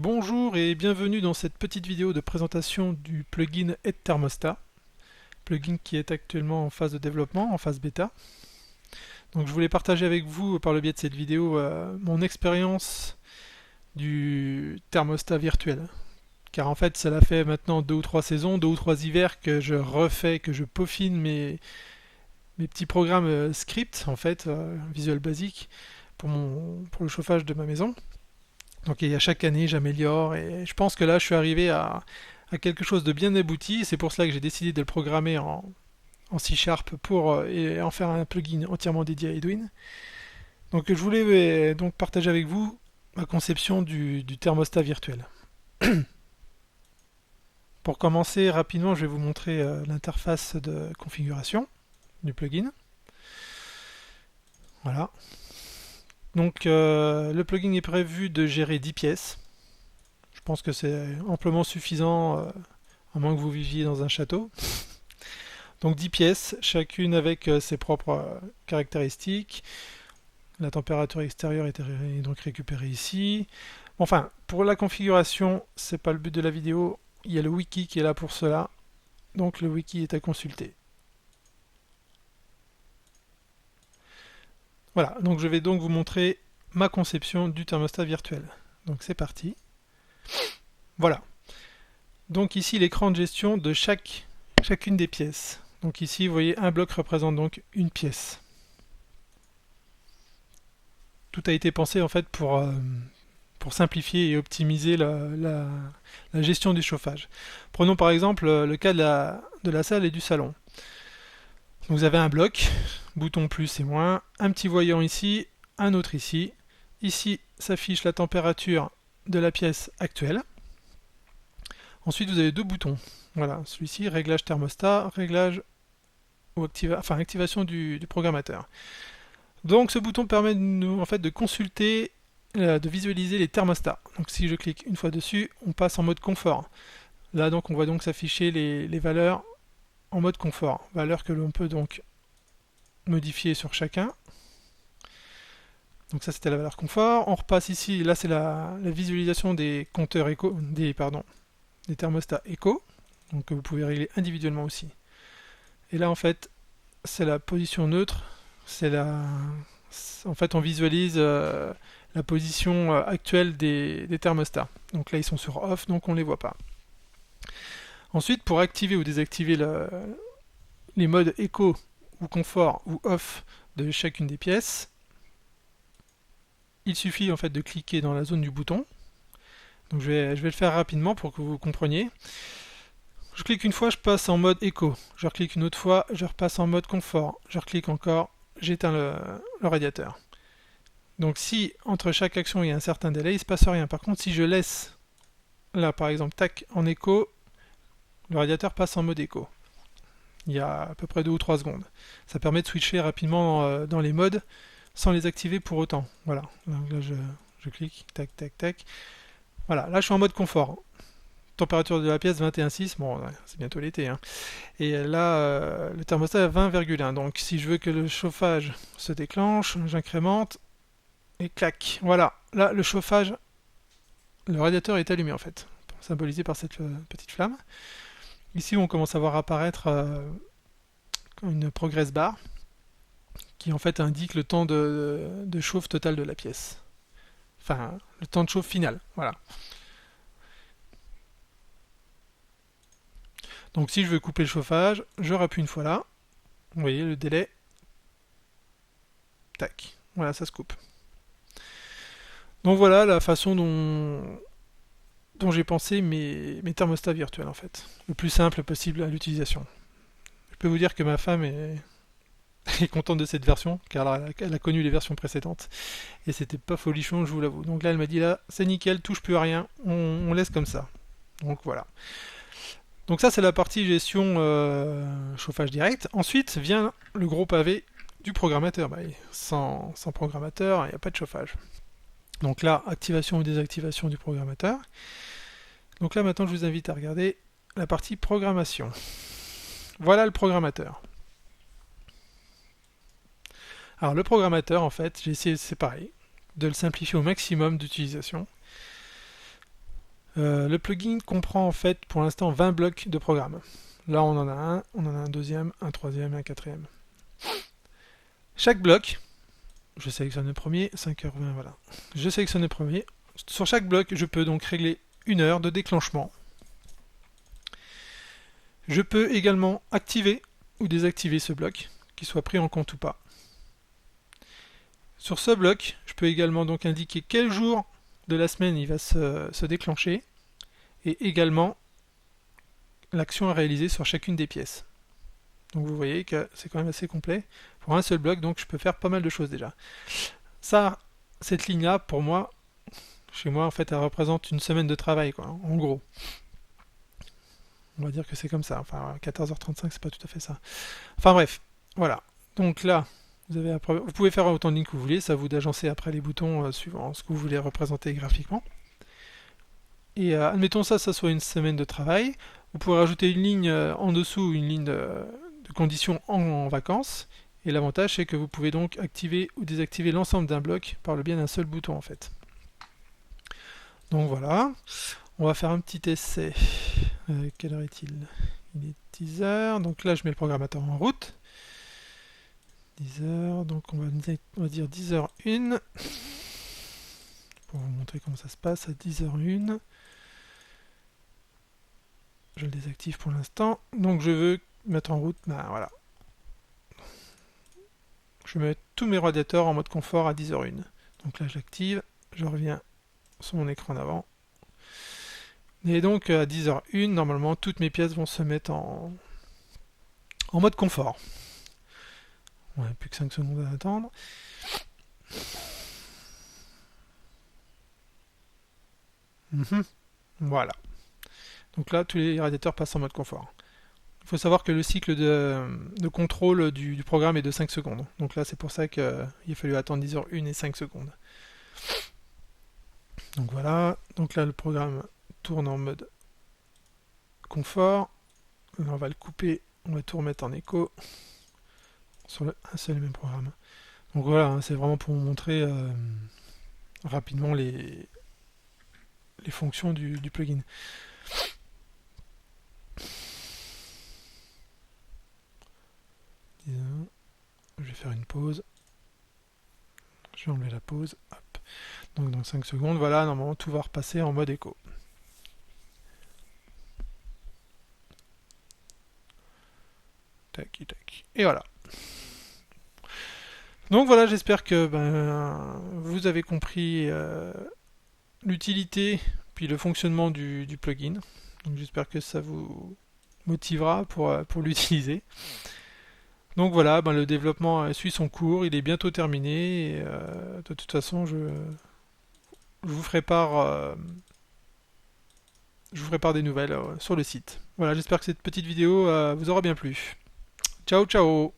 Bonjour et bienvenue dans cette petite vidéo de présentation du plugin Aide Thermostat, plugin qui est actuellement en phase de développement, en phase bêta. Donc je voulais partager avec vous par le biais de cette vidéo mon expérience du thermostat virtuel. Car en fait cela fait maintenant 2 ou 3 saisons, 2 ou 3 hivers que je refais, que je peaufine mes petits programmes script en fait, Visual Basic, pour le chauffage de ma maison. Donc à chaque année, j'améliore et je pense que là, je suis arrivé à quelque chose de bien abouti. C'est pour cela que j'ai décidé de le programmer en C# et en faire un plugin entièrement dédié à Edwin. Donc je voulais donc partager avec vous ma conception du thermostat virtuel. Pour commencer rapidement, je vais vous montrer l'interface de configuration du plugin. Voilà. Donc le plugin est prévu de gérer 10 pièces. Je pense que c'est amplement suffisant, à moins que vous viviez dans un château. Donc 10 pièces, chacune avec ses propres caractéristiques. La température extérieure est donc récupérée ici. Enfin, pour la configuration, c'est pas le but de la vidéo. Il y a le wiki qui est là pour cela. Donc le wiki est à consulter. Voilà, donc je vais donc vous montrer ma conception du thermostat virtuel. Donc c'est parti. Voilà. Donc ici l'écran de gestion de chacune des pièces. Donc ici vous voyez un bloc représente donc une pièce. Tout a été pensé en fait pour simplifier et optimiser la gestion du chauffage. Prenons par exemple le cas de la salle et du salon. Vous avez un bloc, bouton plus et moins, un petit voyant ici, un autre ici. Ici s'affiche la température de la pièce actuelle. Ensuite vous avez deux boutons. Voilà, celui-ci, réglage thermostat, réglage ou activation du programmateur. Donc ce bouton permet en fait de consulter, de visualiser les thermostats. Donc si je clique une fois dessus, on passe en mode confort. Là donc on voit donc s'afficher les valeurs en mode confort, valeurs que l'on peut donc modifier sur chacun. Donc ça c'était la valeur confort. On repasse ici, là c'est la visualisation des compteurs éco, des thermostats éco, donc que vous pouvez régler individuellement aussi. Et là en fait c'est la position neutre, en fait on visualise la position actuelle des thermostats. Donc là ils sont sur off, donc on ne les voit pas. Ensuite, pour activer ou désactiver les modes éco ou confort ou off de chacune des pièces, il suffit en fait de cliquer dans la zone du bouton. Donc je vais le faire rapidement pour que vous compreniez. Je clique une fois, je passe en mode éco. Je reclique une autre fois, je repasse en mode confort. Je reclique encore, j'éteins le radiateur. Donc si entre chaque action il y a un certain délai, il ne se passe rien. Par contre, si je laisse là par exemple tac en éco, le radiateur passe en mode éco. Il y a à peu près 2 ou 3 secondes. Ça permet de switcher rapidement dans les modes sans les activer pour autant. Voilà. Donc là je clique, tac tac tac. Voilà, là je suis en mode confort. Température de la pièce 21,6, bon c'est bientôt l'été. Hein. Et là le thermostat est à 20,1. Donc si je veux que le chauffage se déclenche, j'incrémente et clac. Voilà, là le chauffage, le radiateur est allumé en fait, symbolisé par cette petite flamme. Ici on commence à voir apparaître une progress bar qui en fait indique le temps de chauffe total de la pièce. Enfin, le temps de chauffe final, voilà. Donc si je veux couper le chauffage, je rappuie une fois là. Vous voyez le délai. Tac. Voilà, ça se coupe. Donc voilà la façon dont j'ai pensé mes thermostats virtuels en fait. Le plus simple possible à l'utilisation. Je peux vous dire que ma femme est contente de cette version, car elle a connu les versions précédentes. Et c'était pas folichon, je vous l'avoue. Donc là, elle m'a dit là, c'est nickel, touche plus à rien, on laisse comme ça. Donc voilà. Donc ça, c'est la partie gestion chauffage direct. Ensuite vient le gros pavé du programmateur. Bah, sans programmateur, il n'y a pas de chauffage. Donc là, activation ou désactivation du programmateur. Donc là, maintenant, je vous invite à regarder la partie programmation. Voilà le programmateur. Alors le programmateur, en fait, j'ai essayé, c'est pareil, de le simplifier au maximum d'utilisation. Le plugin comprend en fait pour l'instant 20 blocs de programme. Là on en a un, on en a un deuxième, un troisième et un quatrième. Chaque bloc, je sélectionne le premier, 5h20, voilà. Je sélectionne le premier. Sur chaque bloc, je peux donc régler une heure de déclenchement. Je peux également activer ou désactiver ce bloc, qu'il soit pris en compte ou pas. Sur ce bloc, je peux également donc indiquer quel jour de la semaine il va se déclencher et également l'action à réaliser sur chacune des pièces. Donc vous voyez que c'est quand même assez complet. Pour un seul bloc, donc je peux faire pas mal de choses déjà. Ça, cette ligne-là, pour moi, chez moi, en fait, elle représente une semaine de travail, quoi, en gros. On va dire que c'est comme ça. Enfin, 14h35, c'est pas tout à fait ça. Enfin bref, voilà. Donc là, vous pouvez faire autant de lignes que vous voulez. C'est à vous d'agencer après les boutons suivant ce que vous voulez représenter graphiquement. Et admettons ça soit une semaine de travail. Vous pouvez rajouter une ligne en dessous, une ligne de conditions en vacances. Et l'avantage, c'est que vous pouvez donc activer ou désactiver l'ensemble d'un bloc par le biais d'un seul bouton en fait. Donc voilà, on va faire un petit essai. Quelle heure est-il? Il est 10h, donc là je mets le programmateur en route. 10h, donc on va dire 10h01. Pour vous montrer comment ça se passe à 10h01. Je le désactive pour l'instant. Donc je veux mettre en route, ben voilà. Je mets tous mes radiateurs en mode confort à 10h01. Donc là j'active, je reviens sur mon écran d'avant. Et donc à 10h01, normalement toutes mes pièces vont se mettre en mode confort. On n'a plus que 5 secondes à attendre. Voilà. Donc là, tous les radiateurs passent en mode confort. Il faut savoir que le cycle de contrôle du programme est de 5 secondes. Donc là, c'est pour ça qu'il a fallu attendre 10h01 et 5 secondes. Donc voilà. Donc là, le programme tourne en mode confort. Là, on va le couper. On va tout remettre en écho sur un seul et même programme. Donc voilà, hein, c'est vraiment pour vous montrer rapidement les fonctions du plugin. Je vais faire une pause. Je vais enlever la pause. Hop. Donc dans 5 secondes, voilà, normalement tout va repasser en mode écho. Tac, tac. Et voilà. Donc voilà, j'espère que vous avez compris l'utilité puis le fonctionnement du plugin. Donc j'espère que ça vous motivera pour l'utiliser. Donc voilà, le développement suit son cours, il est bientôt terminé. Et, de toute façon, je vous ferai part, des nouvelles sur le site. Voilà, j'espère que cette petite vidéo vous aura bien plu. Ciao, ciao!